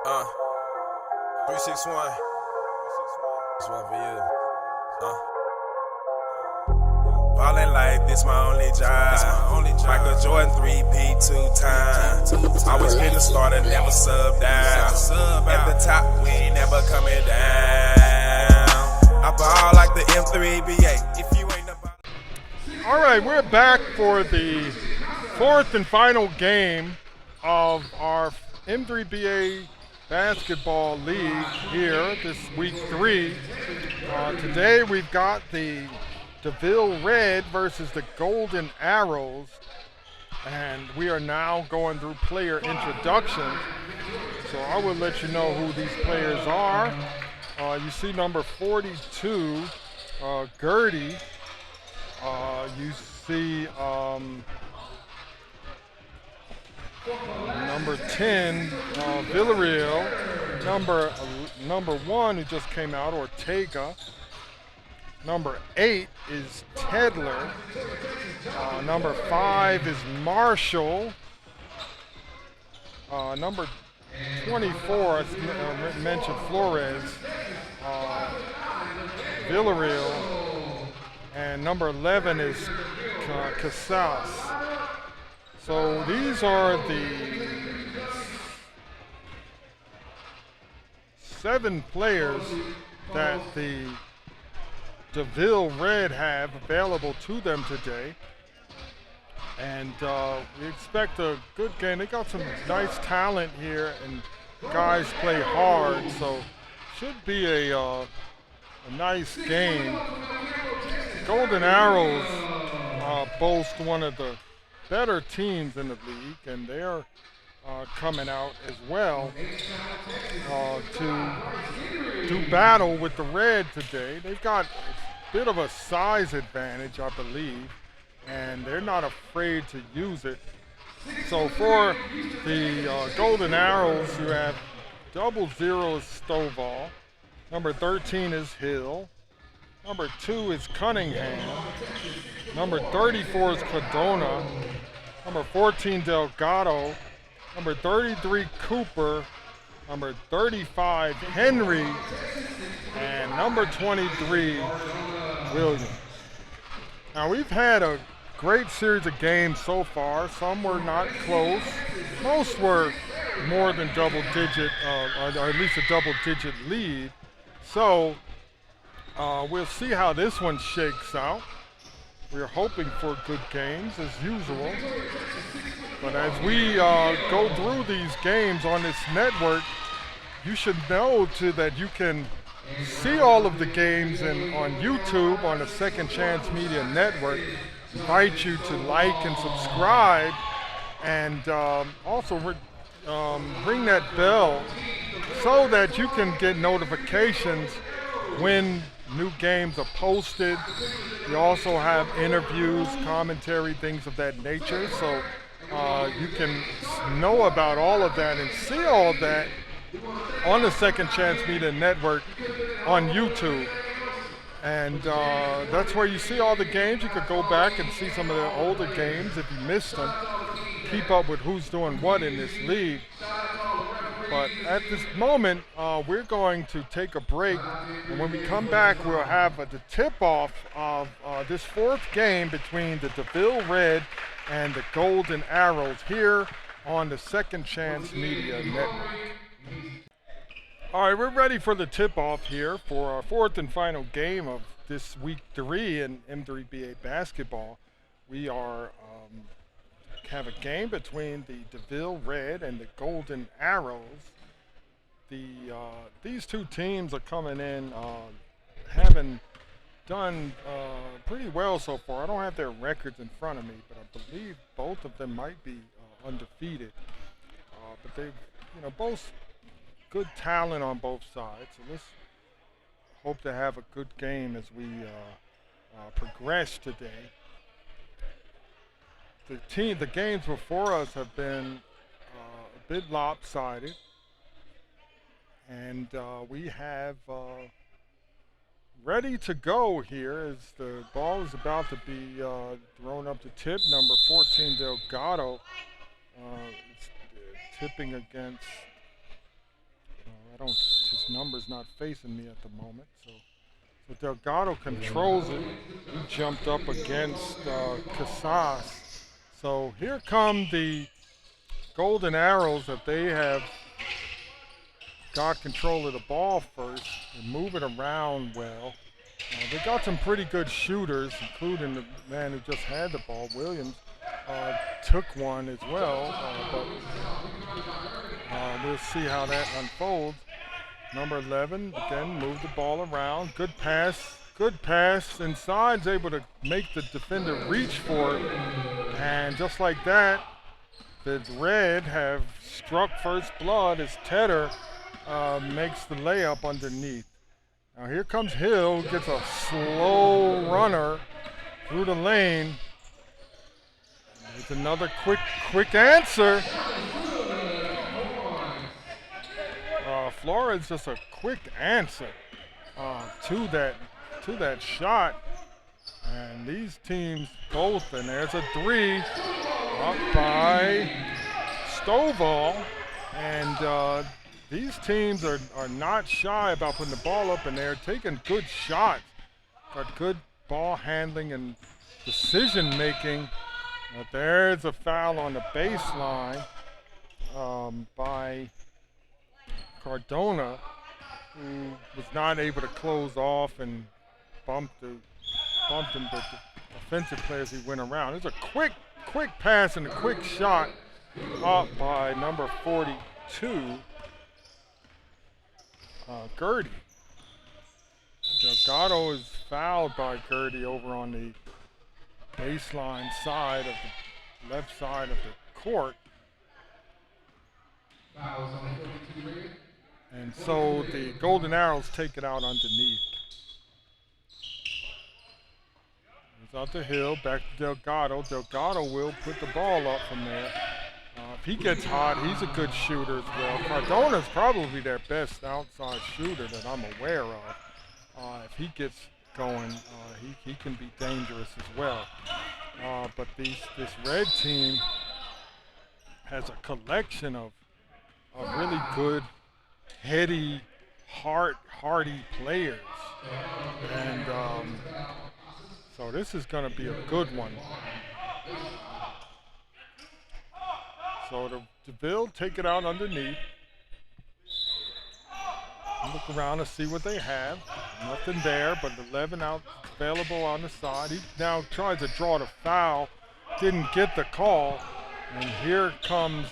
Uh, 361. This one for you. Ballin' like this my only job. Michael Jordan 3P 2 times. Always been the starter, never sub down. At the top, we ain't never coming down. I ball like the M3BA. If you ain't about. All right, we're back for the fourth and final game of our M3BA basketball league here this week 3. Today we've got the DeVille Red versus the Golden Arrows, and we are now going through player introductions. So I will let you know who these players are. You see number 42, Gertie. You see number 10, Villarreal. Number 1 who just came out, Ortega. Number 8 is Tedler. Number 5 is Marshall. Number 24, I mentioned Flores. Villarreal. And number 11 is Casas. So these are the 7 players that the DeVille Red have available to them today. And we expect a good game. They got some nice talent here, and guys play hard, so should be a nice game. Golden Arrows boast one of the better teams in the league, and they're coming out as well to do battle with the Red today. They've got a bit of a size advantage, I believe, and they're not afraid to use it. So for the Golden Arrows, you have 00 is Stovall. Number 13 is Hill. Number 2 is Cunningham. Number 34 is Cardona. Number 14, Delgado. Number 33, Cooper. Number 35, Henry. And number 23, Williams. Now we've had a great series of games so far. Some were not close. Most were more than double digit, or at least a double digit lead. So we'll see how this one shakes out. We're hoping for good games as usual. But as we go through these games on this network, you should know too that you can see all of the games on YouTube on the Second Chance Media Network. Invite you to like and subscribe, and also ring that bell so that you can get notifications when new games are posted. We also have interviews, commentary, things of that nature. So you can know about all of that and see all of that on the Second Chance Media Network on YouTube. And that's where you see all the games. You could go back and see some of the older games if you missed them. Keep up with who's doing what in this league. But at this moment, we're going to take a break, and when we come back, we'll have the tip-off of this fourth game between the DeVille Red and the Golden Arrows here on the Second Chance Media Network. All right, we're ready for the tip-off here for our fourth and final game of this week 3 in M3BA basketball. We are have a game between the DeVille Red and the Golden Arrows. These two teams are coming in having done pretty well so far. I don't have their records in front of me, but I believe both of them might be undefeated. But they've, both good talent on both sides. So let's hope to have a good game as we progress today. The games before us have been a bit lopsided, and we have ready to go here as the ball is about to be thrown up to tip. Number 14, Delgado, is tipping against his number's not facing me at the moment. So Delgado controls it. He jumped up against Casas. So here come the Golden Arrows that they have got control of the ball first and move it around well. They got some pretty good shooters, including the man who just had the ball. Williams took one as well, but we'll see how that unfolds. Number 11, again, moved the ball around. Good pass inside, is able to make the defender reach for it. And just like that, the Red have struck first blood as Tedder makes the layup underneath. Now here comes Hill, gets a slow runner through the lane. It's another quick answer. Flores just a quick answer to that shot. And these teams both, and there's a three up by Stovall. And these teams are not shy about putting the ball up, and they're taking good shots. Got good ball handling and decision making. But there's a foul on the baseline by Cardona, who was not able to close off and bumped him the offensive player as he went around. It's a quick pass and a quick shot up by number 42, Gertie. Delgado is fouled by Gertie over on the baseline side of the left side of the court. And so the Golden Arrows take it out underneath. It's out to Hill, back to Delgado. Delgado will put the ball up from there. If he gets hot, he's a good shooter as well. Cardona's probably their best outside shooter that I'm aware of. If he gets going, he can be dangerous as well. But this Red team has a collection of really good, heady, hardy players. And so this is going to be a good one. So the DeVille take it out underneath. Look around to see what they have. Nothing there, but 11 out available on the side. He now tries to draw the foul. Didn't get the call. And here comes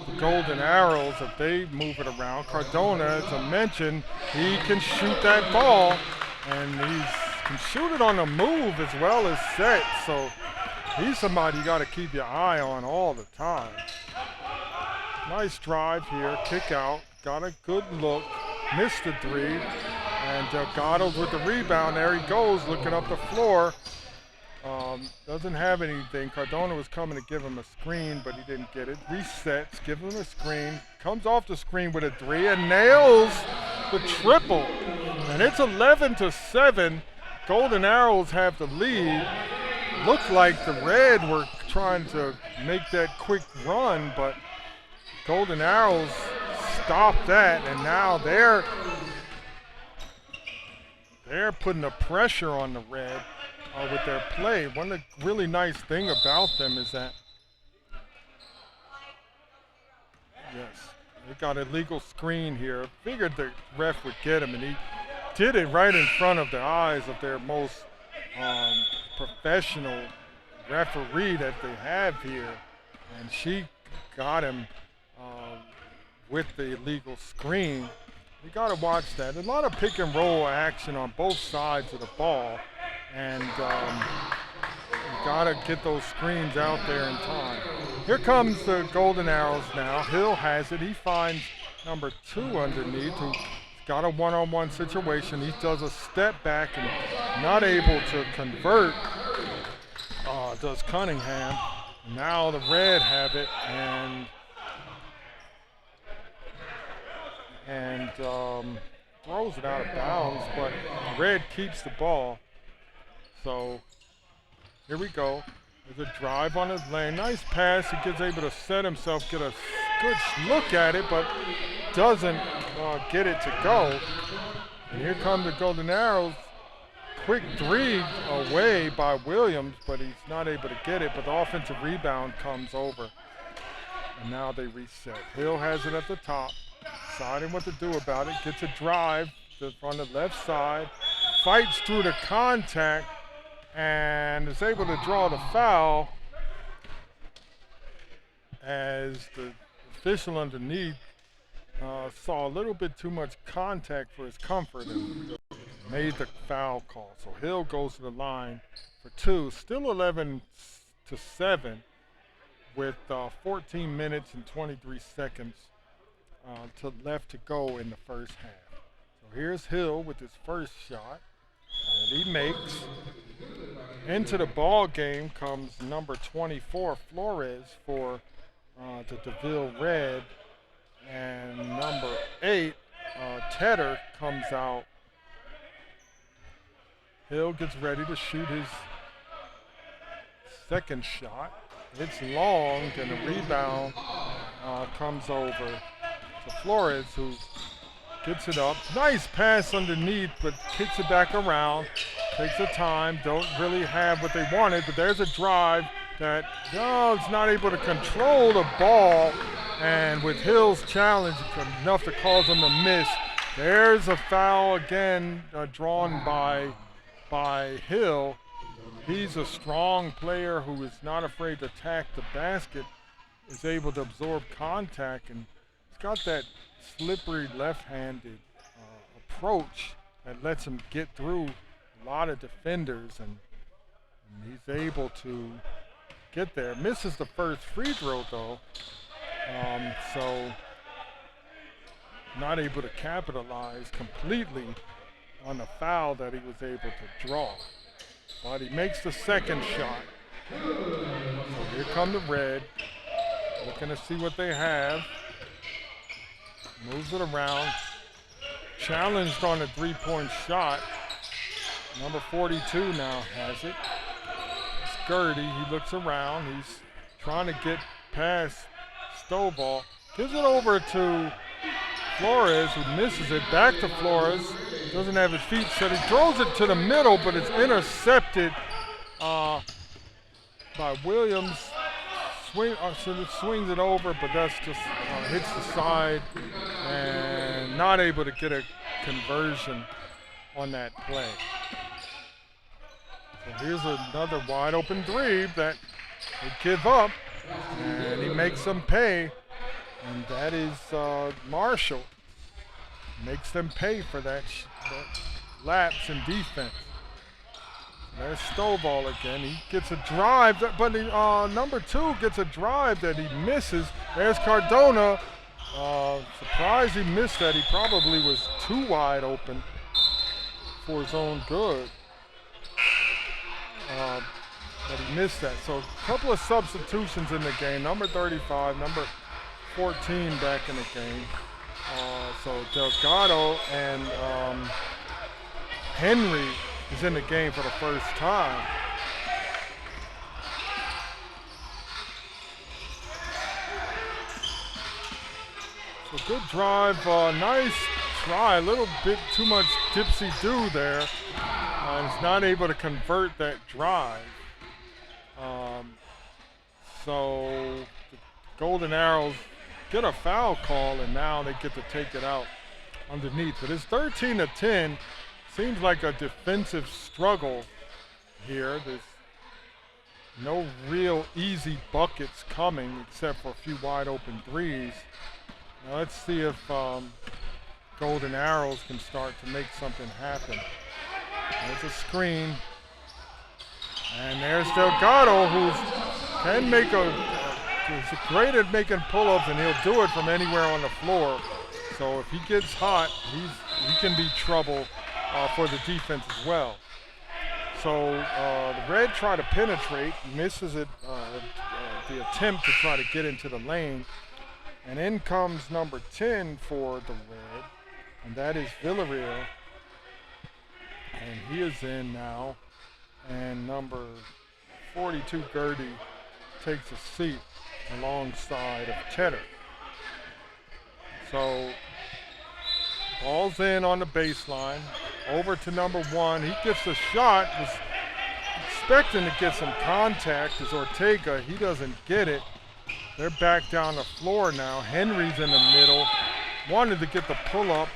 the Golden Arrows if they move it around. Cardona, as I mentioned, he can shoot that ball. And he can shoot it on the move as well as set. So he's somebody you got to keep your eye on all the time. Nice drive here, kick out, got a good look, missed the three, and Delgado's with the rebound. There he goes, looking up the floor. Doesn't have anything. Cardona was coming to give him a screen, but he didn't get it. Resets, gives him a screen, comes off the screen with a three, and nails the triple. And it's 11-7. Golden Arrows have the lead. Looked like the Red were trying to make that quick run, but Golden Arrows stopped that, and now they're putting the pressure on the Red with their play. One of the really nice thing about them is that, yes, they got a legal screen here. Figured the ref would get him, and he did it right in front of the eyes of their most professional referee that they have here, and she got him with the illegal screen. You got to watch that. A lot of pick and roll action on both sides of the ball, and you got to get those screens out there in time. Here comes the Golden Arrows now. Hill has it. He finds number 2 underneath, who got a one-on-one situation. He does a step back and not able to convert. Does Cunningham. Now the Red have it, and throws it out of bounds, but Red keeps the ball. So here we go. There's a drive on his lane. Nice pass. He gets able to set himself, get a good look at it, but doesn't get it to go. And here come the Golden Arrows. Quick three away by Williams, but he's not able to get it. But the offensive rebound comes over. And now they reset. Hill has it at the top, deciding what to do about it. Gets a drive on the left side, fights through the contact, and is able to draw the foul as the official underneath saw a little bit too much contact for his comfort and made the foul call. So Hill goes to the line for two, still 11-7 with 14 minutes and 23 seconds left to go in the first half. So here's Hill with his first shot, and he makes. Into the ball game comes number 24, Flores, for the DeVille Red, and number 8, Tedder, comes out. Hill gets ready to shoot his second shot. It's long, and the rebound comes over to Flores, who gets it up. Nice pass underneath, but kicks it back around. Takes the time, don't really have what they wanted, but there's a drive that is not able to control the ball, and with Hill's challenge, enough to cause him to miss. There's a foul again drawn by Hill. He's a strong player who is not afraid to attack the basket, is able to absorb contact, and he's got that slippery left-handed approach that lets him get through a lot of defenders, and he's able to get there. Misses the first free throw though, so not able to capitalize completely on the foul that he was able to draw. But he makes the second shot. So here come the Red, looking to see what they have. Moves it around. Challenged on a three-point shot. Number 42 now has it. Scurdy, he looks around. He's trying to get past Stovall. Gives it over to Flores, who misses it. Back to Flores. Doesn't have his feet set. He throws it to the middle, but it's intercepted by Williams. Swings it over, but that's just hits the side and not able to get a conversion on that play. So here's another wide open three that they give up, and he makes them pay, and that is Marshall. Makes them pay for that lapse in defense. There's Stovall again. He gets a drive, but number 2 gets a drive that he misses. There's Cardona. Surprised he missed that. He probably was too wide open for his own good. But he missed that. So a couple of substitutions in the game. Number 35, number 14 back in the game. So Delgado and Henry is in the game for the first time. So good drive, nice try, a little bit too much dipsy-do there. He's not able to convert that drive. So the Golden Arrows get a foul call, and now they get to take it out underneath. But it's 13-10. Seems like a defensive struggle here. There's no real easy buckets coming except for a few wide open threes. Now let's see if Golden Arrows can start to make something happen. There's a screen. And there's Delgado, who can make he's great at making pull-ups, and he'll do it from anywhere on the floor. So if he gets hot, he can be trouble for the defense as well. So the Red try to penetrate, misses it, the attempt to try to get into the lane. And in comes number 10 for the Red, and that is Villarreal. And he is in now. And number 42, Gertie, takes a seat alongside of Tedder. So Ball's in on the baseline. Over to number 1. He gets the shot. Was expecting to get some contact as Ortega. He doesn't get it. They're back down the floor now. Henry's in the middle. Wanted to get the pull-up.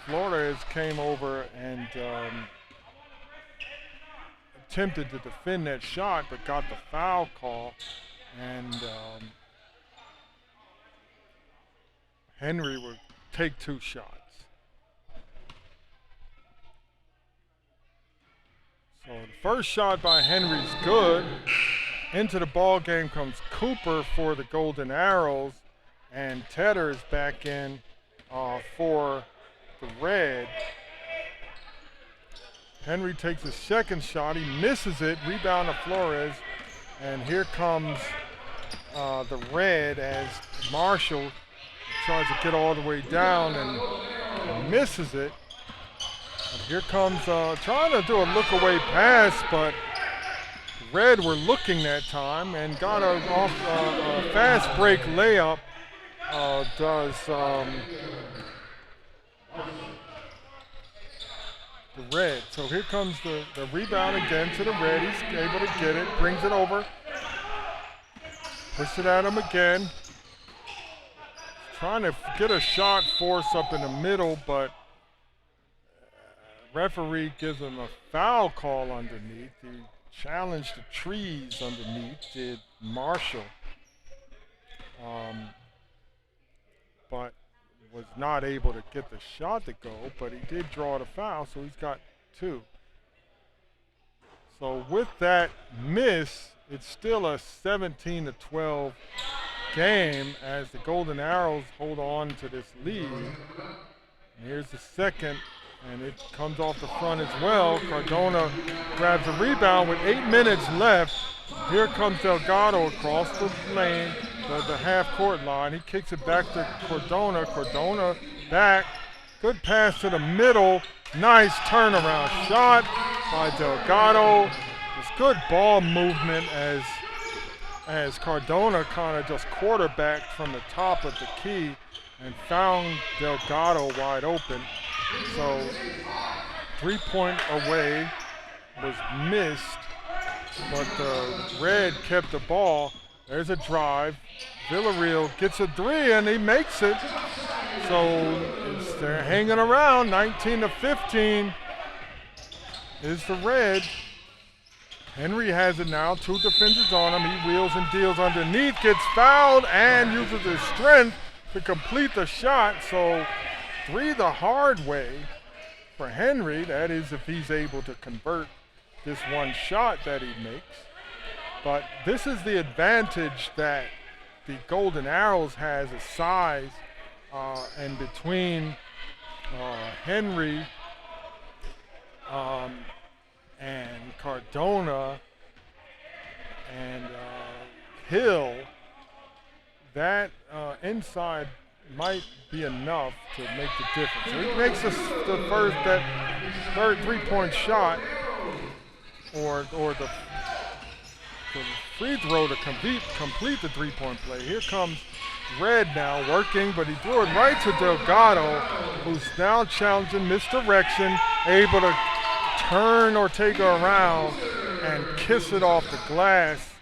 Flores came over and attempted to defend that shot, but got the foul call. And Henry would take 2 shots. So the first shot by Henry's good. Into the ball game comes Cooper for the Golden Arrows, and Tedder is back in for the Red. Henry takes his second shot. He misses it. Rebound to Flores. And here comes the Red as Marshall tries to get all the way down and misses it. And here comes trying to do a look-away pass, but Red were looking that time and got a fast break layup. Does the Red. So here comes the rebound again to the Red. He's able to get it, brings it over. Puts it at him again. Trying to get a shot force up in the middle, but referee gives him a foul call underneath. He challenged the trees underneath, did Marshall. But was not able to get the shot to go, but he did draw the foul, so he's got 2. So with that miss, it's still a 17-12 game as the Golden Arrows hold on to this lead. And here's the second, and it comes off the front as well. Cardona grabs a rebound with 8 minutes left. Here comes Delgado across the lane, the half-court line. He kicks it back to Cardona. Cardona back. Good pass to the middle. Nice turnaround shot by Delgado. It's good ball movement as Cardona kind of just quarterbacked from the top of the key and found Delgado wide open. So 3-point away was missed, but the Red kept the ball. There's a drive. Villarreal gets a 3 and he makes it. So they're hanging around. 19-15 is the Red. Henry has it now. 2 defenders on him. He wheels and deals underneath, gets fouled, and uses his strength to complete the shot. So 3 the hard way for Henry. That is if he's able to convert this one shot that he makes. But this is the advantage that the Golden Arrows has, a size, and between Henry and Cardona and Hill, that inside might be enough to make the difference. So he makes the first, that third 3-point shot, or the free throw to complete the 3-point play. Here comes Red now working, but he threw it right to Delgado, who's now challenging misdirection, able to turn Ortega around and kiss it off the glass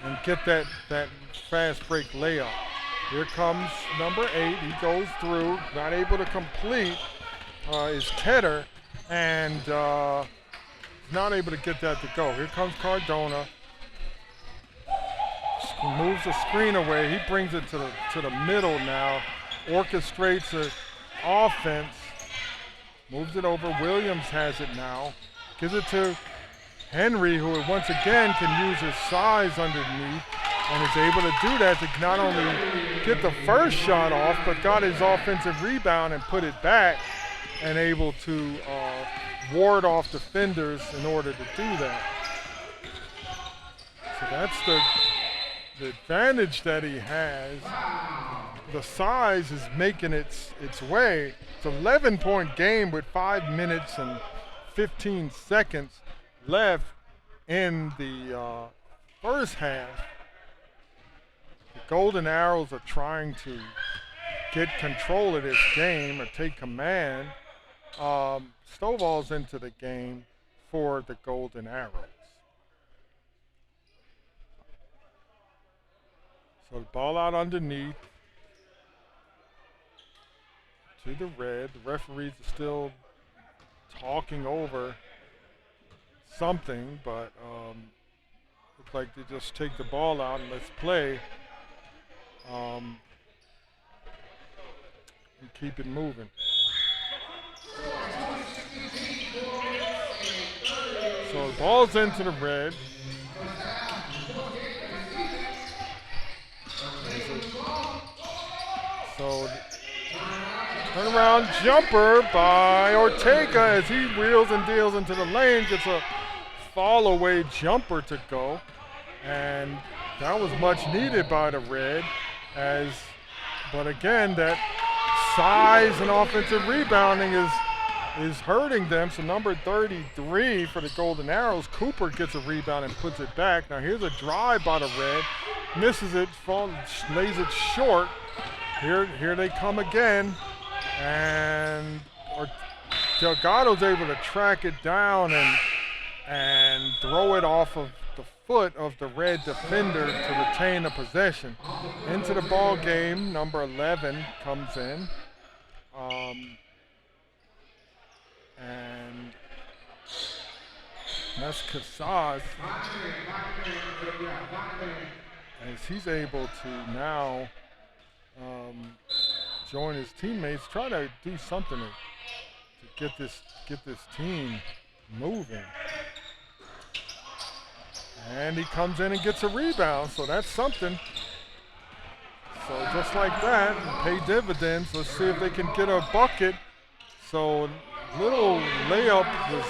and get that fast break layup. Here comes number 8. He goes through, not able to complete is Tedder, and not able to get that to go. Here comes Cardona. Moves the screen away. He brings it to the middle now. Orchestrates an offense. Moves it over. Williams has it now. Gives it to Henry, who once again can use his size underneath and is able to do that to not only get the first shot off, but got his offensive rebound and put it back and able to ward off defenders in order to do that. So that's the advantage that he has. The size is making its way. It's an 11-point game with 5 minutes and 15 seconds left in the first half. The Golden Arrows are trying to get control of this game or take command, Stovall's into the game for the Golden Arrows. So the ball out underneath to the red. The referees are still talking over something, but looks like they just take the ball out and let's play. And keep it moving. So the ball's into the red. So turnaround jumper by Ortega as he wheels and deals into the lane, gets a fall away jumper to go. And that was much needed by the red, but again, that size and offensive rebounding is hurting them. So number 33 for the Golden Arrows, Cooper gets a rebound and puts it back. Now here's a drive by the red, misses it, lays it short. Here they come again, and Delgado's able to track it down and throw it off of the foot of the red defender to retain the possession. Into the ball game, number 11 comes in. And that's Casas, as he's able to now join his teammates, try to do something to get this team moving. And he comes in and gets a rebound, so that's something. So just like that, pay dividends. Let's see if they can get a bucket. So little layup was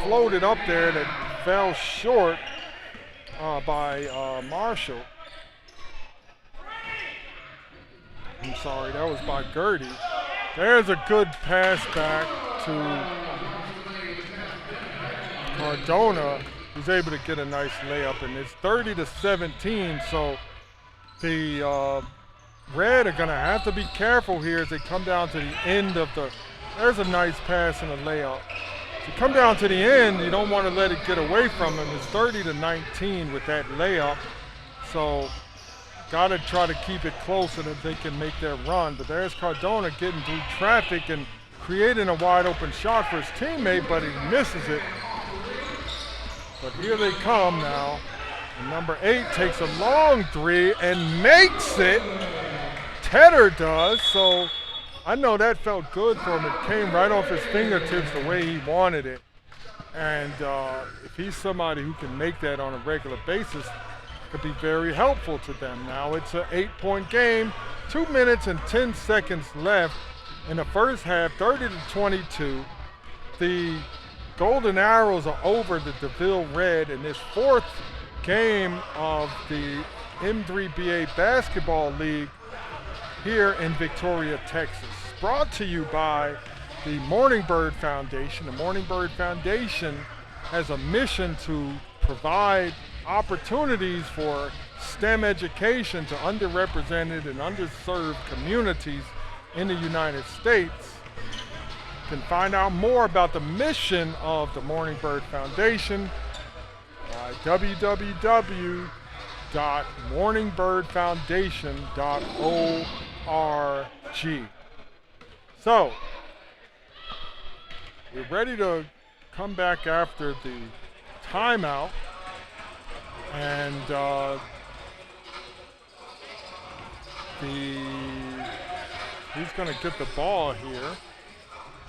floated up there that fell short by Marshall. I'm sorry, that was by Gertie. There's a good pass back to Cardona, who's able to get a nice layup, and it's 30-17. So the Red are going to have to be careful here as they come down to the end of the. There's a nice pass and a layup. To come down to the end, you don't want to let it get away from them. It's 30-19 with that layup. So got to try to keep it close so that they can make their run. But there's Cardona getting through traffic and creating a wide open shot for his teammate, but he misses it. But here they come now. And number 8 takes a long three and makes it. Tedder does. So I know that felt good for him. It came right off his fingertips the way he wanted it. And if he's somebody who can make that on a regular basis, it could be very helpful to them. Now it's an 8-point game, 2 minutes and 10 seconds left in the first half, 30-22. The Golden Arrows are over the DeVille Red in this fourth game of the M3BA Basketball League here in Victoria, Texas. Brought to you by the Morning Bird Foundation. The Morning Bird Foundation has a mission to provide opportunities for STEM education to underrepresented and underserved communities in the United States. You can find out more about the mission of the Morning Bird Foundation by www.morningbirdfoundation.org. So, we're ready to come back after the timeout, and who's going to get the ball here?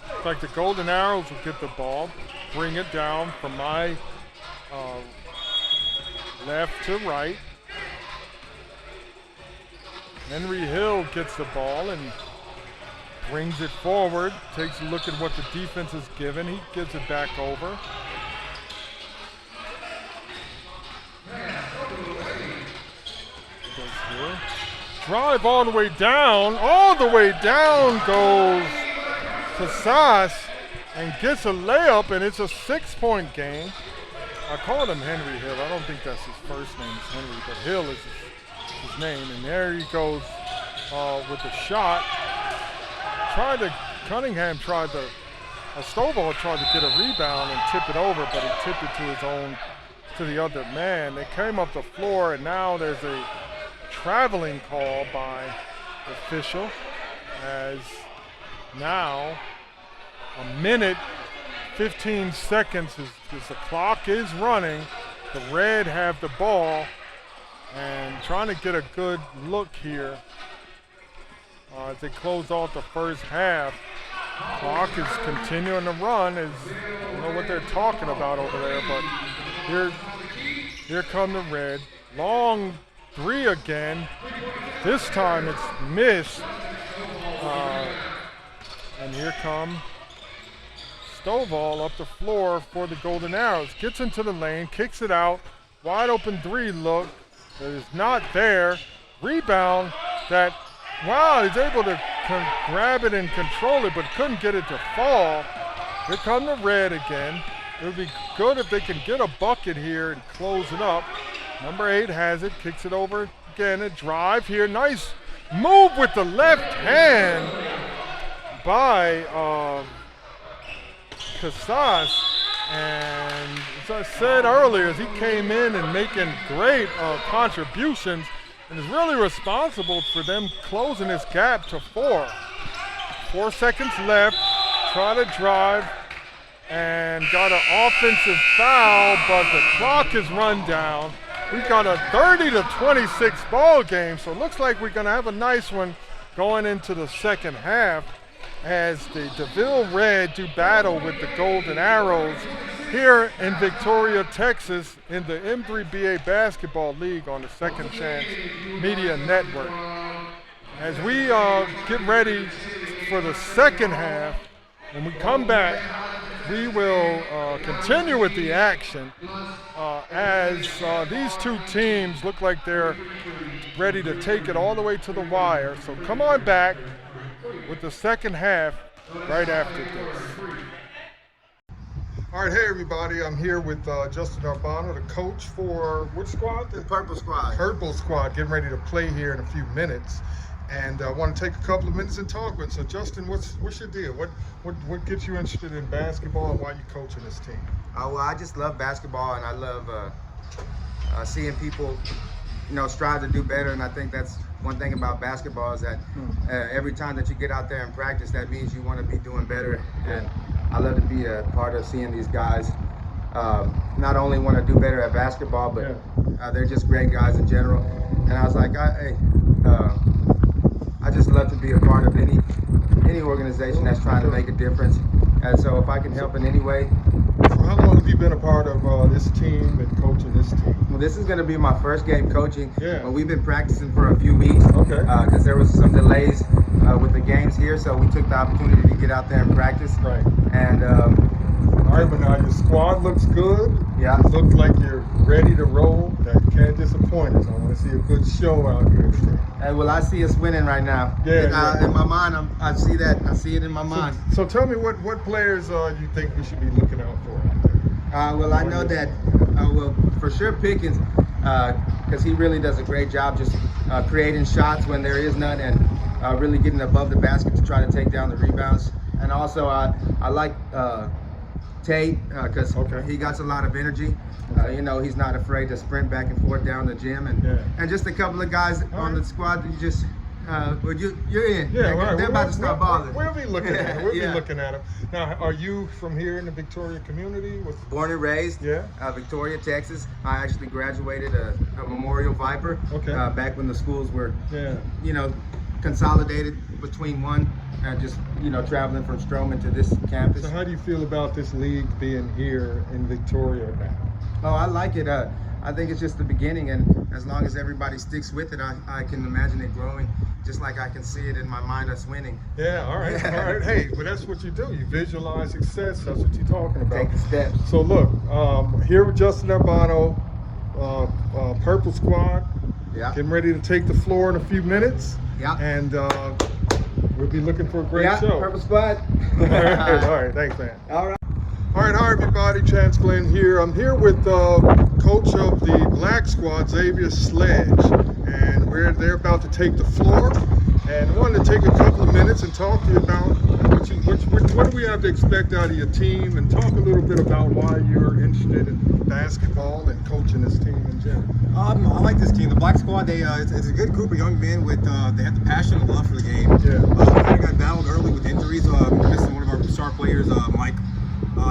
Looks like the Golden Arrows will get the ball, bring it down from my left to right. Henry Hill gets the ball and brings it forward, takes a look at what the defense is given. He gives it back over. Goes here. Drive all the way down. All the way down goes Casas and gets a layup, and it's a 6-point game. I called him Henry Hill. I don't think that's his first name is Henry, but Hill is his name. And there he goes with the shot. Cunningham tried to, Stovall tried to get a rebound and tip it over, but he tipped it to the other man. They came up the floor, and now there's a traveling call by the official, as now a minute 15 seconds as the clock is running. The Red have the ball and trying to get a good look here as they close off the first half. Clock is continuing to run. I don't know what they're talking about over there, but here come the Red. Long three again. This time it's missed. And here come Stovall up the floor for the Golden Arrows. Gets into the lane, kicks it out. Wide open three look. That is not there. Rebound that, wow, he's able to grab it and control it, but couldn't get it to fall. Here come the Red again. It would be good if they can get a bucket here and close it up. Number 8 has it, kicks it over again. A drive here. Nice move with the left hand by Casas. And as I said earlier, as he came in and making great contributions and is really responsible for them closing this gap to 4. 4 seconds left. Try to drive and got an offensive foul, but the clock is run down. We've got a 30-26 ball game, so it looks like we're going to have a nice one going into the second half as the DeVille Red do battle with the Golden Arrows here in Victoria, Texas, in the M3BA Basketball League on the Second Chance Media Network. As we get ready for the second half, when we come back, we will continue with the action as these two teams look like they're ready to take it all the way to the wire. So come on back with the second half right after this. All right, hey everybody, I'm here with Justin Urbano, the coach for which squad? The Purple Squad. Purple Squad, getting ready to play here in a few minutes. And I want to take a couple of minutes and talk with. So Justin, what's your deal? What gets you interested in basketball and why you coaching this team? Well, I just love basketball, and I love seeing people, strive to do better. And I think that's one thing about basketball is that every time that you get out there and practice, that means you want to be doing better. And I love to be a part of seeing these guys not only want to do better at basketball, but they're just great guys in general. And I was like, I just love to be a part of any organization that's trying to make a difference. And so if I can help in any way. So how long have you been a part of this team and coaching this team? Well, this is going to be my first game coaching. Yeah. But we've been practicing for a few weeks. Okay. Because there was some delays with the games here, so we took the opportunity to get out there and practice. Right. And all right, but now your squad looks good. Yeah. It looks like you're ready to roll. That can't disappoint us. I want to see a good show out here today. Hey, well, I see us winning right now. Yeah. In my mind, I see that. I see it in my mind. So tell me what players you think we should be looking out for? Well, I know that, for sure Pickens, because he really does a great job just creating shots when there is none and really getting above the basket to try to take down the rebounds. And also, I like Tate because he got a lot of energy. He's not afraid to sprint back and forth down the gym. And just a couple of guys on the squad that you just you're in. Yeah, they're about to start balling. We'll be looking at them. We'll be looking at them. Now, are you from here in the Victoria community? Born and raised. Victoria, Texas. I actually graduated a Memorial Viper. Back when the schools were, consolidated between one. Just traveling from Stroman to this campus. So how do you feel about this league being here in Victoria now? Oh, I like it. I think it's just the beginning, and as long as everybody sticks with it, I can imagine it growing, just like I can see it in my mind us winning. Yeah, all right. Hey, well, that's what you do. You visualize success. That's what you're talking about. Take the steps. So look, here with Justin Urbano, Purple Squad, getting ready to take the floor in a few minutes. And we'll be looking for a great show. Purple Squad. All right, thanks, man. All right. All right, hi everybody, Chance Glenn here. I'm here with coach of the Black Squad, Xavier Sledge, and they're about to take the floor. And I wanted to take a couple of minutes and talk to you about what do we have to expect out of your team, and talk a little bit about why you're interested in basketball and coaching this team in general. I like this team. The Black Squad, it's a good group of young men with they have the passion and love for the game. Yeah. Kind of got battled early with injuries. Missing one of our star players, Mike.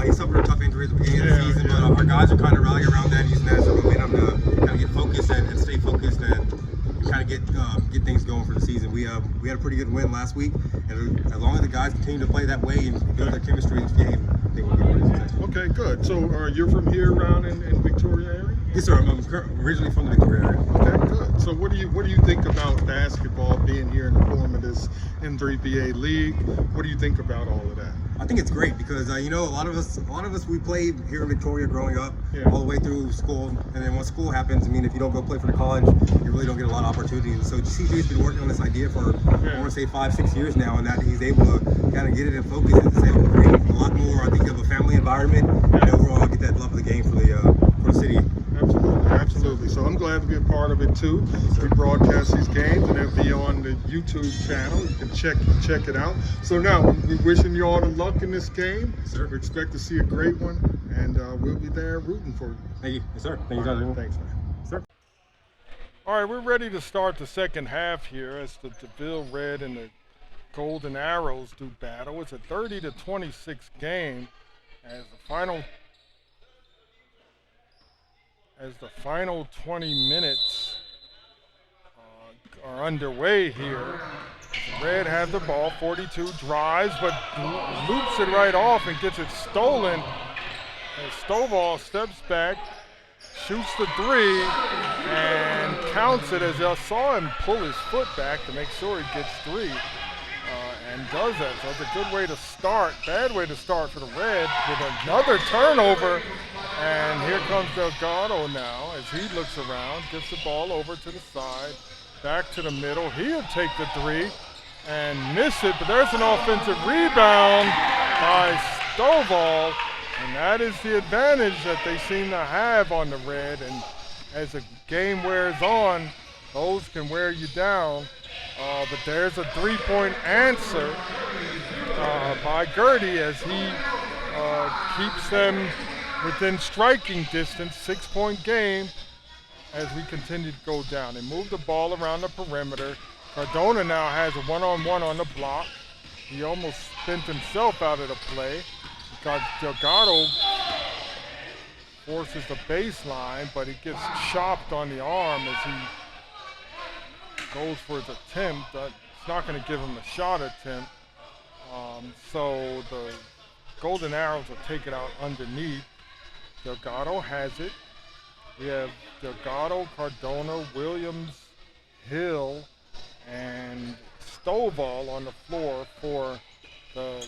He suffered a tough injury at the beginning of the season, but our guys are kind of rallying around that, using that as a momentum to kind of get focused and stay focused and kind of get things going for the season. We had a pretty good win last week, and as long as the guys continue to play that way and build their chemistry in this game, I think we'll be pretty successful. Okay, good. So you're from here around in Victoria area? Yes, sir. I'm originally from the Victoria area. Okay, good. So what do you think about basketball being here in the form of this N3BA league? What do you think about all of that? I think it's great because a lot of us we played here in Victoria growing up, all the way through school, and then once school happens, if you don't go play for the college, you really don't get a lot of opportunities. So CJ's been working on this idea for I want to say 5-6 years now, and that he's able to kind of get it in focus and say create a lot more, I think, of a family environment, and overall get that love of the game for the city. Absolutely. So I'm glad to be a part of it too. We broadcast these games, and they'll be on the YouTube channel. You can check it out. So now we're wishing you all the luck in this game. Yes, sir. We expect to see a great one, and we'll be there rooting for you. Thank you. Yes, sir. Thank you, guys. Thanks, man. Sir. All right, we're ready to start the second half here as the DeVille Red and the Golden Arrows do battle. It's a 30-26 game as the final 20 minutes are underway here. The Red has the ball, 42, drives, but loops it right off and gets it stolen. And Stovall steps back, shoots the three, and counts it as I saw him pull his foot back to make sure he gets three, and does that. So it's a good way to start, bad way to start for the Red with another turnover. And here comes Delgado now as he looks around, gets the ball over to the side, back to the middle. He'll take the three and miss it, but there's an offensive rebound by Stovall, and that is the advantage that they seem to have on the Red. And as the game wears on, those can wear you down. But there's a three-point answer by Gertie as he keeps them within striking distance, 6-point game as we continue to go down. They move the ball around the perimeter. Cardona now has a one-on-one on the block. He almost spent himself out of the play. Delgado forces the baseline, but he gets chopped on the arm as he goes for his attempt. It's not going to give him a shot attempt. So the Golden Arrows will take it out underneath. Delgado has it. We have Delgado, Cardona, Williams, Hill, and Stovall on the floor for the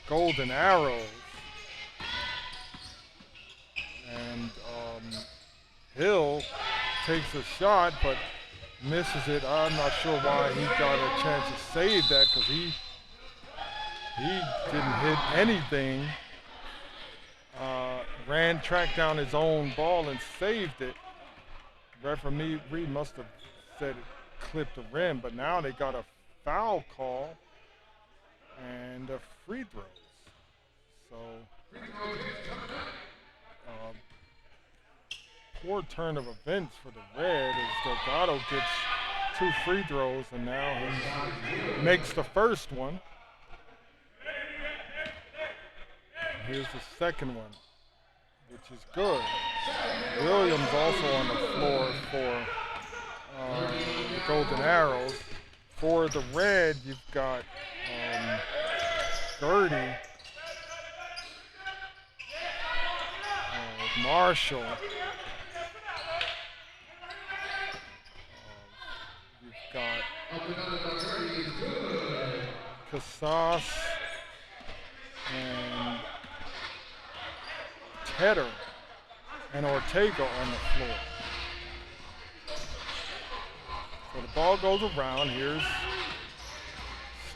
Golden Arrows. And Hill takes a shot, but misses it. I'm not sure why he got a chance to save that, because he didn't hit anything. Tracked down his own ball and saved it. Referee must have said it clipped the rim, but now they got a foul call and a free throws. So poor turn of events for the Red as Delgado gets 2 free throws, and now he makes the first one. Here's the second one, which is good. Williams also on the floor for the Golden Arrows. For the Red, you've got Gertie, Marshall. You've got Casas and Tedder and Ortega on the floor. So the ball goes around. Here's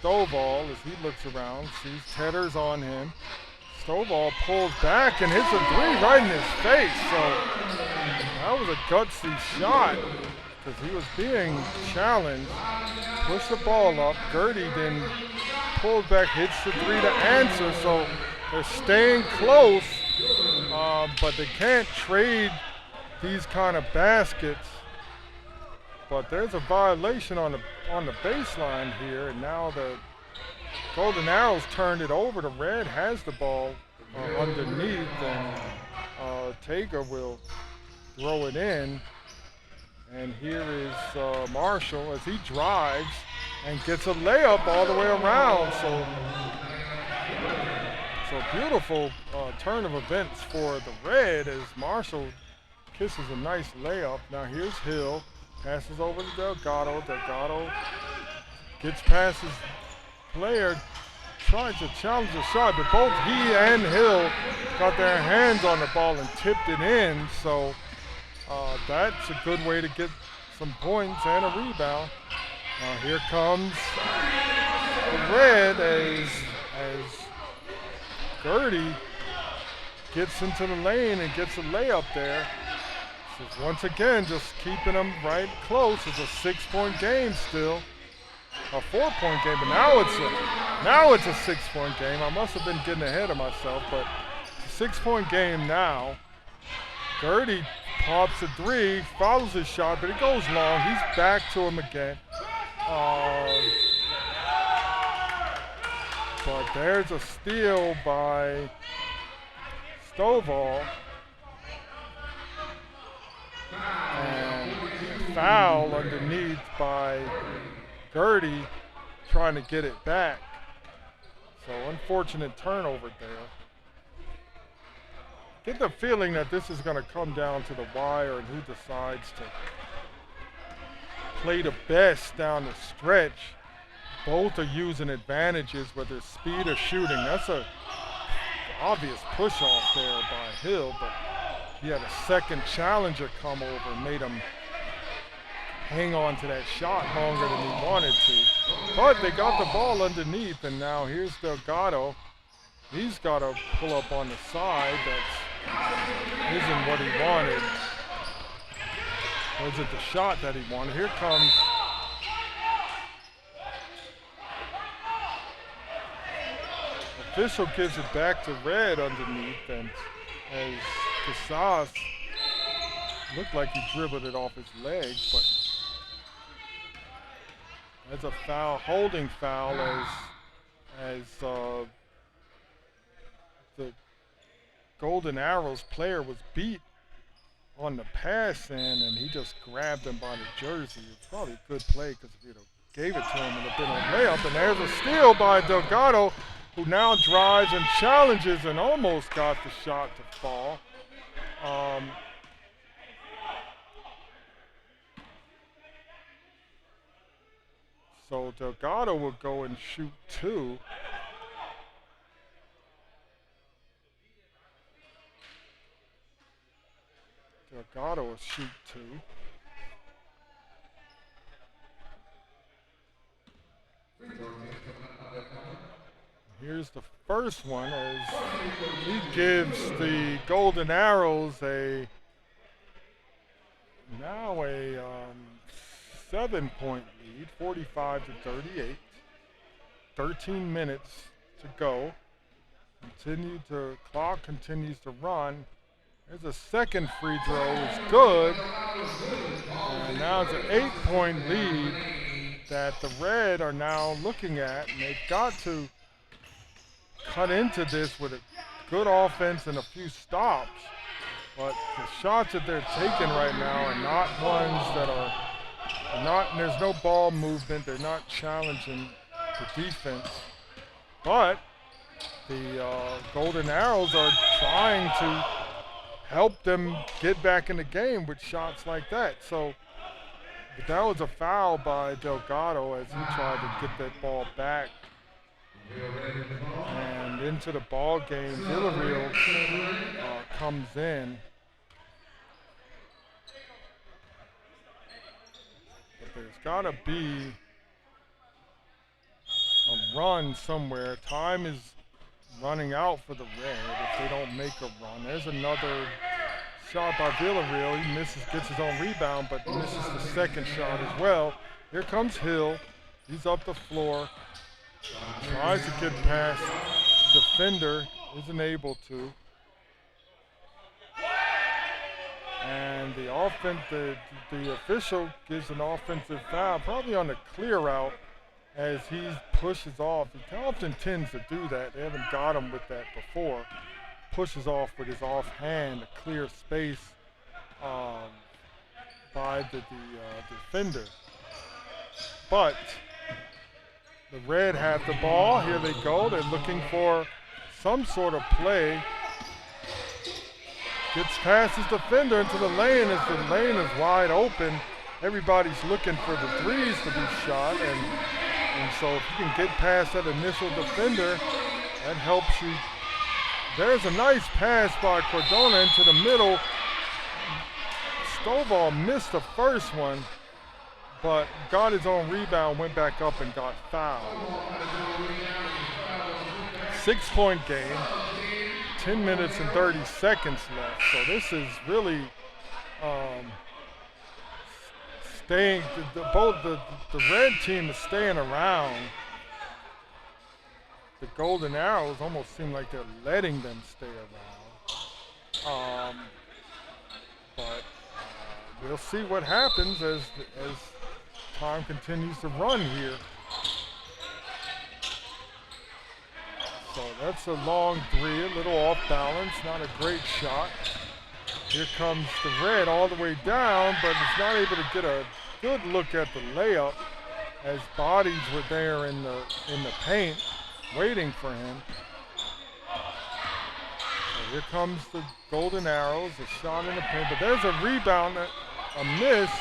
Stovall as he looks around, sees Tedder's on him. Stovall pulls back and hits a 3 right in his face. So that was a gutsy shot because he was being challenged. Push the ball up. Gertie then pulls back, hits the three to answer. So they're staying close, but they can't trade these kind of baskets. But there's a violation on the baseline here, and now the Golden Arrows turned it over. The Red has the ball underneath, and Tager will throw it in. And here is Marshall as he drives and gets a layup all the way around. So beautiful turn of events for the Red as Marshall kisses a nice layup. Now here's Hill, passes over to Delgado. Delgado gets past his player, trying to challenge the shot, but both he and Hill got their hands on the ball and tipped it in. So that's a good way to get some points and a rebound. Here comes the Red as Gertie gets into the lane and gets a layup there. So once again, just keeping them right close. It's a 6-point game still. A 4-point game, but now it's a 6-point game. I must have been getting ahead of myself, but it's a 6-point game now. Gertie pops a three, follows his shot, but it goes long. He's back to him again. But there's a steal by Stovall. And a foul underneath by Gertie trying to get it back. So unfortunate turnover there. Get the feeling that this is going to come down to the wire and who decides to play the best down the stretch. Both are using advantages, whether it's speed or shooting. That's a obvious push off there by Hill, but he had a second challenger come over and made him hang on to that shot longer than he wanted to. But they got the ball underneath, and now here's Delgado. He's got to pull up on the side. That isn't what he wanted. Was it the shot that he wanted? Here comes official, gives it back to Red underneath, and as Casas looked like he dribbled it off his leg, but that's a foul, holding foul, as the Golden Arrows player was beat on the pass in, and he just grabbed him by the jersey. It's probably a good play, because if you gave it to him, it would have been a layup. And there's a steal by Delgado, who now drives and challenges and almost got the shot to fall. So Delgado will go and shoot two. Delgado will shoot two. Here's the first one as he gives the Golden Arrows a 7-point lead, 45-38. 13 minutes to go. Clock continues to run. There's a second free throw, it's good. And now it's an 8-point lead that the Red are now looking at, and they've got to cut into this with a good offense and a few stops. But the shots that they're taking right now are not ones that are not, there's no ball movement, they're not challenging the defense. But the Golden Arrows are trying to help them get back in the game with shots like that. So but that was a foul by Delgado as he tried to get that ball back. And into the ball game, Villarreal comes in. But there's got to be a run somewhere. Time is running out for the Red if they don't make a run. There's another shot by Villarreal. He misses, gets his own rebound, but misses the second shot as well. Here comes Hill. He's up the floor. Tries to get past the defender. Isn't able to. And the official gives an offensive foul, probably on the clear out, as he pushes off. He often tends to do that. They haven't got him with that before. Pushes off with his offhand to clear space by the defender. But the Red have the ball. Here they go. They're looking for some sort of play. Gets past his defender into the lane as the lane is wide open. Everybody's looking for the threes to be shot, and so if you can get past that initial defender, that helps you. There's a nice pass by Cardona into the middle. Stovall missed the first one, but got his own rebound, went back up and got fouled. 6-point game. 10 minutes and 30 seconds left. So this is really staying, the red team is staying around. The Golden Arrows almost seem like they're letting them stay around. But we'll see what happens as time continues to run here. So that's a long three, a little off balance, not a great shot. Here comes the Red all the way down, but it's not able to get a good look at the layup as bodies were there in the paint waiting for him. So here comes the Golden Arrows, a shot in the paint, but there's a rebound, a miss.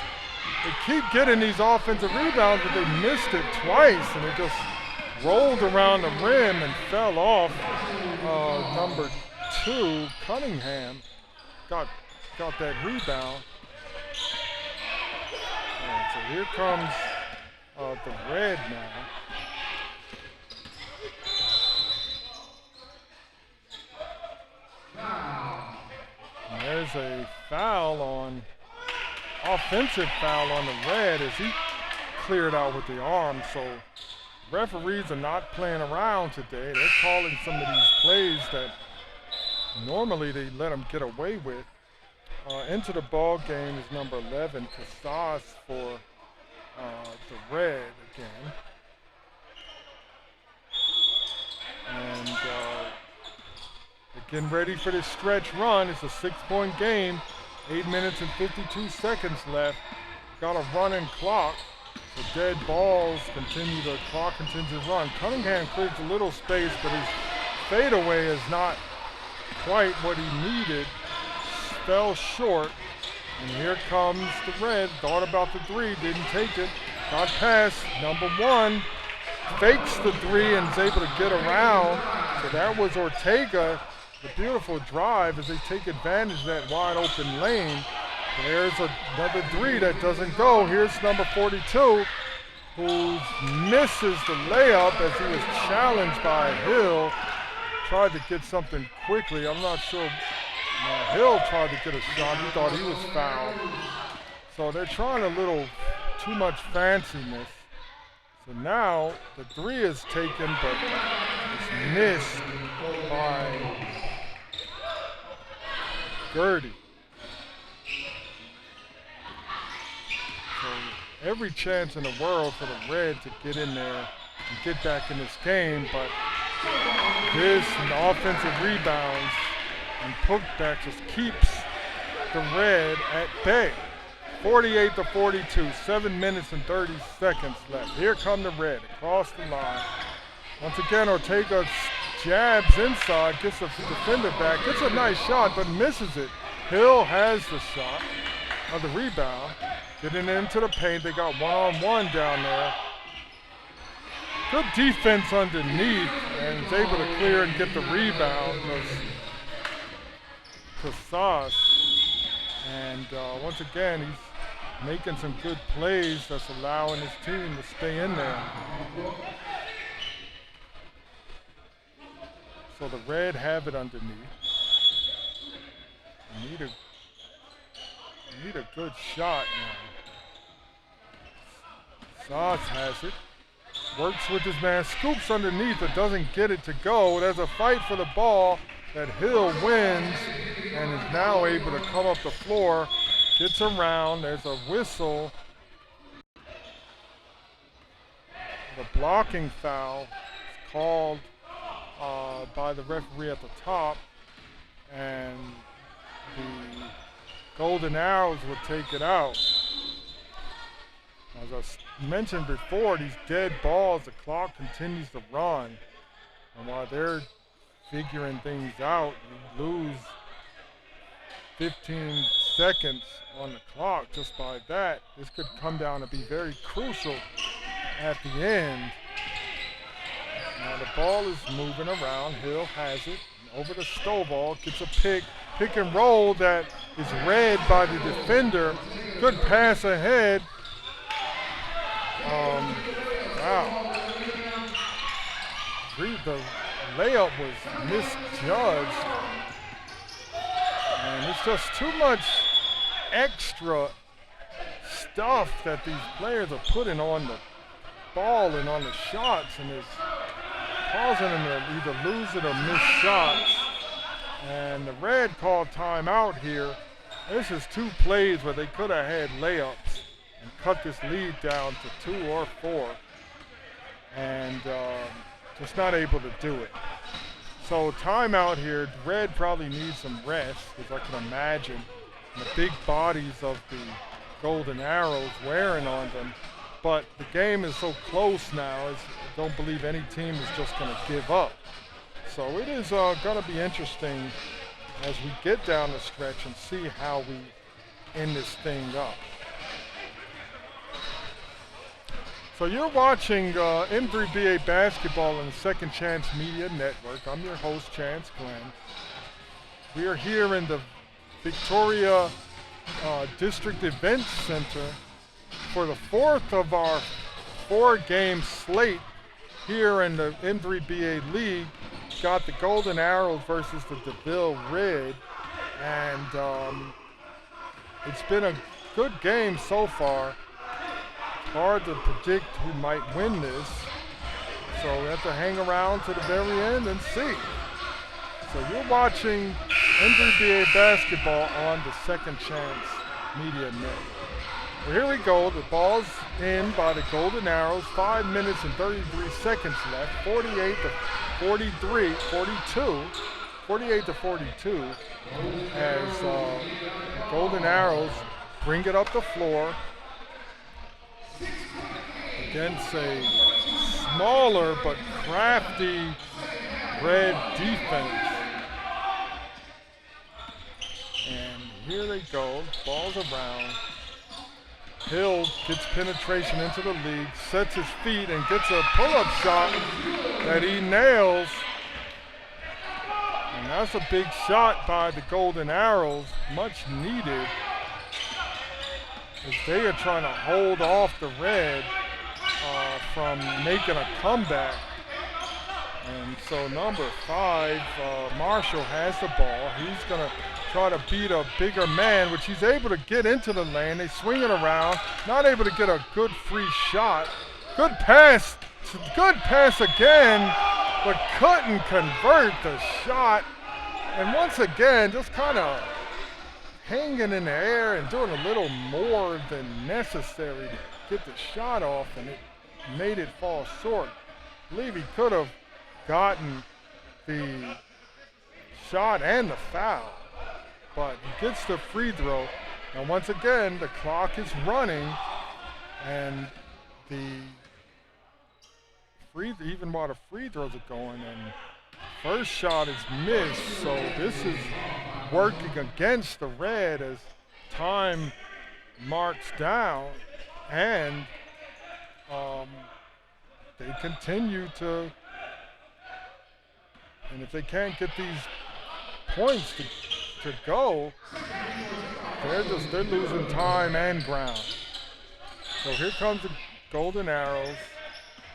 They keep getting these offensive rebounds, but they missed it twice, and it just rolled around the rim and fell off. Number 2, Cunningham, got that rebound. And so here comes the Red now. And there's a offensive foul on the Red as he cleared out with the arm. So referees are not playing around today. They're calling some of these plays that normally they let them get away with. Into the ball game is number 11, Casas for the Red again. And they're getting ready for this stretch run. It's a 6-point game, 8 minutes and 52 seconds left. Got a running clock. The dead balls continue, the clock continues to run. Cunningham clears a little space, but his fadeaway is not quite what he needed. Fell short, and here comes the Red. Thought about the three, didn't take it. Got past number 1, fakes the three and is able to get around. So that was Ortega. The beautiful drive as they take advantage of that wide open lane. There's another three that doesn't go. Here's number 42, who misses the layup as he was challenged by Hill. Tried to get something quickly. I'm not sure. Hill tried to get a shot. He thought he was fouled. So they're trying a little too much fanciness. So now the three is taken, but it's missed by Gertie. So every chance in the world for the Red to get in there and get back in this game, but this and the offensive rebounds and putback just keeps the Red at bay. 48-42, 7 minutes and 30 seconds left. Here come the Red across the line. Once again, Ortega jabs inside, gets the defender back, gets a nice shot, but misses it. Hill has the shot, or the rebound, getting into the paint. They got one-on-one down there. Good defense underneath, and is able to clear and get the rebound. Casas, and once again, he's making some good plays that's allowing his team to stay in there. So the Red have it underneath. They need to Need a good shot now. Sauce has it. Works with his man, scoops underneath, but doesn't get it to go. There's a fight for the ball that Hill wins and is now able to come up the floor. Gets around. There's a whistle. The blocking foul is called by the referee at the top, and the Golden Arrows would take it out. As I mentioned before, these dead balls, the clock continues to run, and while they're figuring things out, you lose 15 seconds on the clock just by that. This could come down to be very crucial at the end. Now the ball is moving around. Hill has it over to Stovall, gets a pick and roll that is read by the defender. Good pass ahead. Wow. The layup was misjudged. And it's just too much extra stuff that these players are putting on the ball and on the shots, and it's causing them to either lose it or miss shots. And the red called timeout here. This is 2 plays where they could have had layups and cut this lead down to 2 or 4, and just not able to do it. So timeout here. Red probably needs some rest, as I can imagine. And the big bodies of the Golden Arrows wearing on them. But the game is so close now, I don't believe any team is just going to give up. So it is going to be interesting as we get down the stretch and see how we end this thing up. So you're watching M3BA basketball on the Second Chance Media Network. I'm your host, Chance Glenn. We are here in the Victoria District Event Center for the 4th of our 4-game slate here in the M3BA League. Got the Golden Arrows versus the DeVille Red, and it's been a good game so far. Hard to predict who might win this, so we have to hang around to the very end and see. So you're watching M3BA basketball on the Second Chance Media Network. Well, here we go. The ball's in by the Golden Arrows. 5 minutes and 33 seconds left. 48 to 42, as the Golden Arrows bring it up the floor against a smaller but crafty Red defense. And here they go. Ball's around. Hill gets penetration into the league, sets his feet, and gets a pull-up shot that he nails. And that's a big shot by the Golden Arrows, much needed, as they are trying to hold off the Red from making a comeback. And so number 5, Marshall has the ball. He's going to try to beat a bigger man, which he's able to get into the lane. They swing it around, not able to get a good free shot. Good pass again, but couldn't convert the shot. And once again, just kind of hanging in the air and doing a little more than necessary to get the shot off, and it made it fall short. I believe he could have gotten the shot and the foul, but he gets the free throw. And once again, the clock is running, and even while the free throws are going, and first shot is missed. So this is working against the Red as time marks down, and they continue to, and if they can't get these points to go, they're losing time and ground. So here comes the Golden Arrows.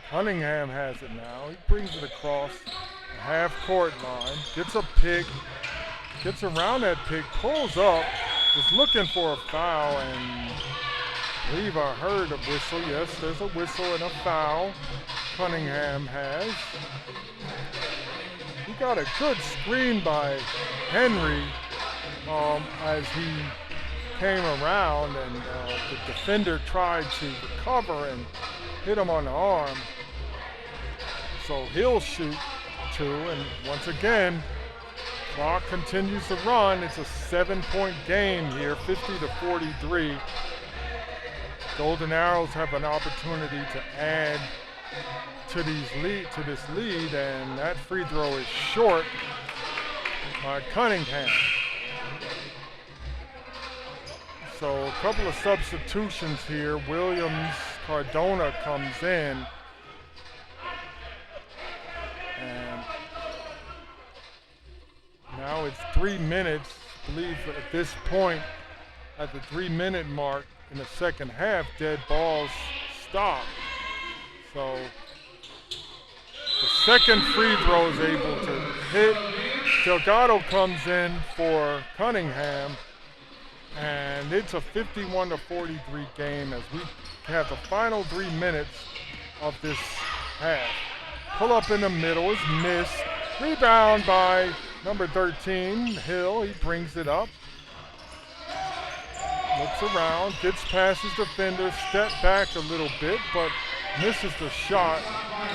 Cunningham has it now. He brings it across the half-court line, gets a pick, gets around that pick, pulls up, was looking for a foul, and I believe I heard a whistle. Yes, there's a whistle and a foul. Cunningham has. He got a good screen by Henry as he came around, and the defender tried to recover and hit him on the arm. So he'll shoot two, and once again, clock continues to run. It's a 7-point game here, 50-43. Golden Arrows have an opportunity to add to this lead, and that free throw is short by Cunningham. So a couple of substitutions here. Williams Cardona comes in, and now it's 3 minutes. I believe at this point, at the 3-minute mark in the second half, dead balls stop. So the second free throw is able to hit. Delgado comes in for Cunningham, and it's a 51-43 game as we have the final 3 minutes of this half. Pull up in the middle is missed. Rebound by number 13, Hill. He brings it up. Looks around, gets past his defender, step back a little bit, but misses the shot.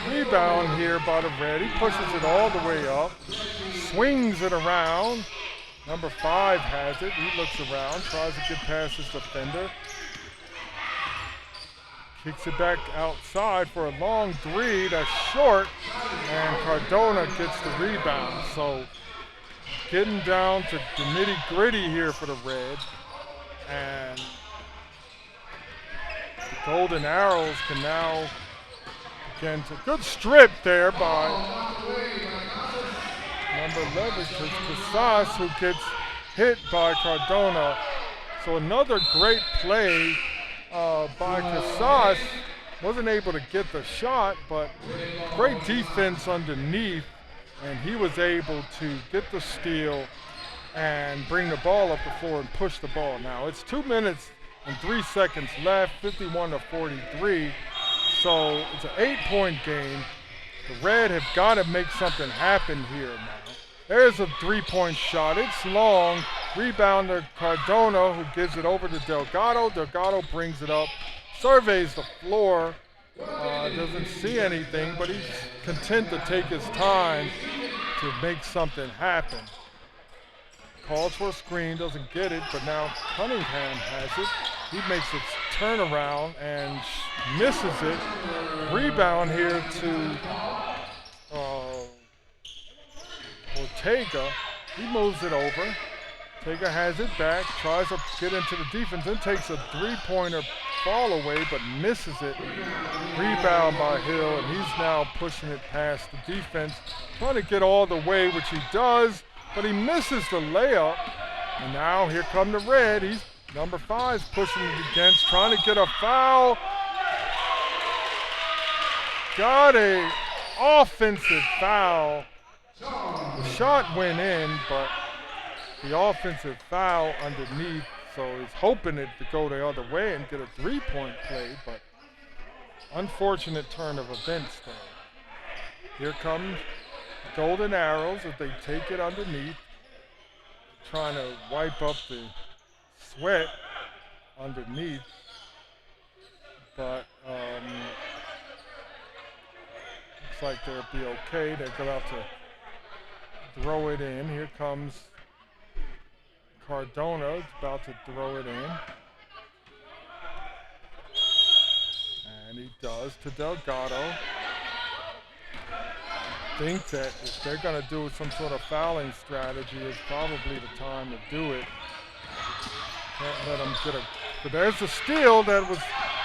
Rebound here by the Red. He pushes it all the way up, swings it around. Number 5 has it. He looks around, tries to get past his defender. Kicks it back outside for a long three. That's short, and Cardona gets the rebound. So getting down to the nitty-gritty here for the Red. And the Golden Arrows can now begin to, good strip there by number 11, Casas, who gets hit by Cardona. So another great play by Casas. Wasn't able to get the shot, but great defense underneath, and he was able to get the steal and bring the ball up the floor and push the ball. Now it's 2 minutes and 3 seconds left, 51-43. So it's an 8-point game. The Red have got to make something happen here now. There's a 3-point shot. It's long. Rebounder Cardona, who gives it over to Delgado. Delgado brings it up, surveys the floor. Doesn't see anything, but he's content to take his time to make something happen. Calls for a screen, doesn't get it, but now Cunningham has it. He makes its turnaround and misses it. Rebound here to Ortega. He moves it over. Ortega has it back, tries to get into the defense, then takes a three-pointer fall away, but misses it. Rebound by Hill, and he's now pushing it past the defense, trying to get all the way, which he does, but he misses the layup. And now here come the Red. He's number 5's pushing it against, trying to get a foul. Got a offensive foul. The shot went in, but the offensive foul underneath, so he's hoping it to go the other way and get a three-point play, but unfortunate turn of events there. Here comes Golden Arrows as they take it underneath, trying to wipe up the sweat underneath, but looks like they'll be okay. They're about to throw it in. Here comes Cardona, is about to throw it in. And he does to Delgado. I think that if they're going to do some sort of fouling strategy, it's probably the time to do it. Can't let them get a... But there's the steal that was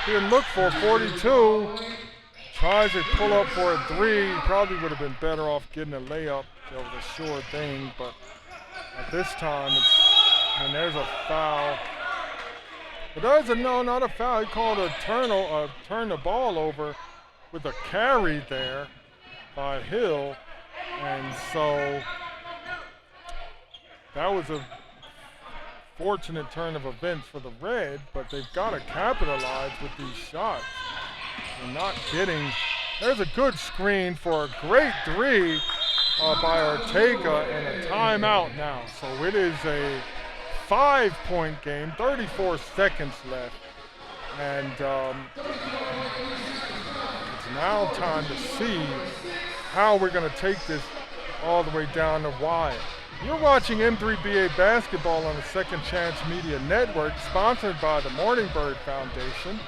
being looked for, 42. Tries to pull up for a three. Probably would have been better off getting a layup. That was a sure thing, but at this time, and there's a foul. But there's not a foul. He called a turn the ball over with a carry there by Hill, and so that was a unfortunate turn of events for the Red, but they've got to capitalize with these shots. They're not getting. There's a good screen for a great three by Ortega and a timeout now. So it is a 5-point game, 34 seconds left. And it's now time to see how we're going to take this all the way down the wire. You're watching M3BA Basketball on the Second Chance Media Network, sponsored by the Morning Bird Foundation.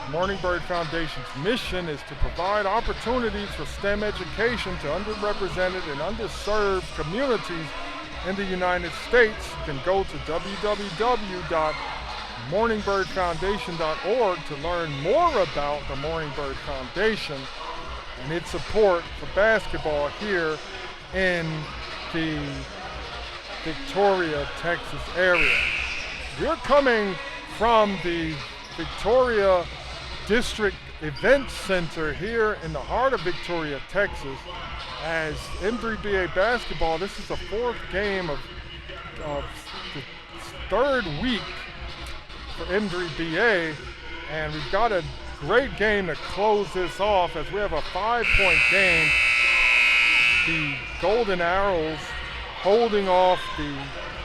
The Morning Bird Foundation's mission is to provide opportunities for STEM education to underrepresented and underserved communities in the United States. You can go to www.morningbirdfoundation.org to learn more about the Morning Bird Foundation and its support for basketball here in the Victoria, Texas area. We're coming from the Victoria District Event Center here in the heart of Victoria, Texas. As M3BA Basketball, this is the fourth game of the third week for M3BA, and we've got a great game to close this off as we have a 5-point game. The Golden Arrows holding off the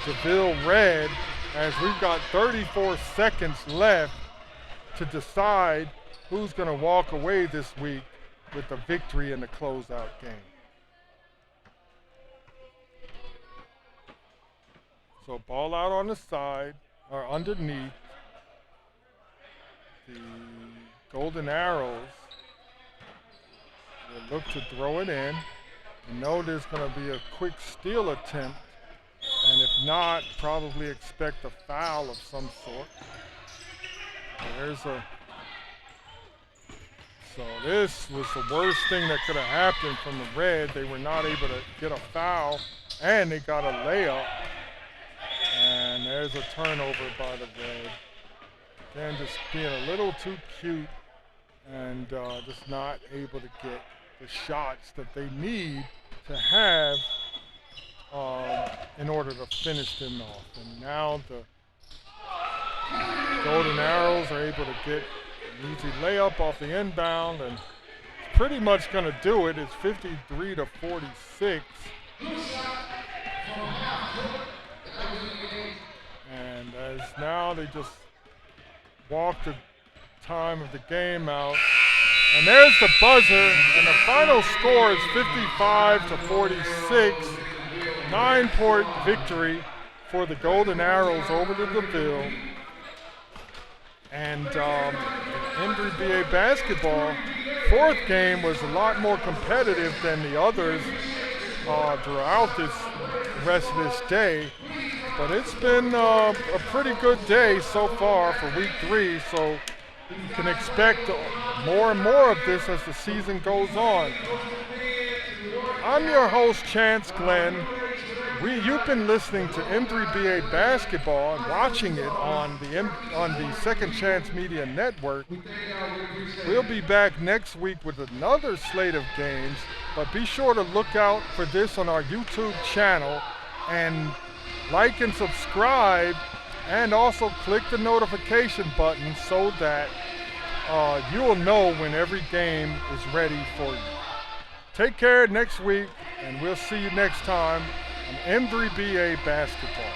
DeVille Red as we've got 34 seconds left to decide who's going to walk away this week with the victory in the closeout game. So ball out on the side, or underneath. The Golden Arrows will look to throw it in. You know there's going to be a quick steal attempt, and if not, probably expect a foul of some sort. So this was the worst thing that could have happened from the Red. They were not able to get a foul, and they got a layup. And there's a turnover by the Red. Again, just being a little too cute and just not able to get the shots that they need to have in order to finish them off. And now the Golden Arrows are able to get an easy layup off the inbound, and it's pretty much going to do it. It's 53-46. And as now they just walk the time of the game out. And there's the buzzer, and the final score is 55-46. 9-point victory for the Golden Arrows over the DeVille. And M3BA Basketball, fourth game was a lot more competitive than the others throughout this rest of this day. But it's been a pretty good day so far for week 3, so you can expect more and more of this as the season goes on. I'm your host, Chance Glenn. You've been listening to M3BA Basketball and watching it on the Second Chance Media Network. We'll be back next week with another slate of games, but be sure to look out for this on our YouTube channel and like and subscribe, and also click the notification button so that you will know when every game is ready for you. Take care next week, and we'll see you next time on M3BA Basketball.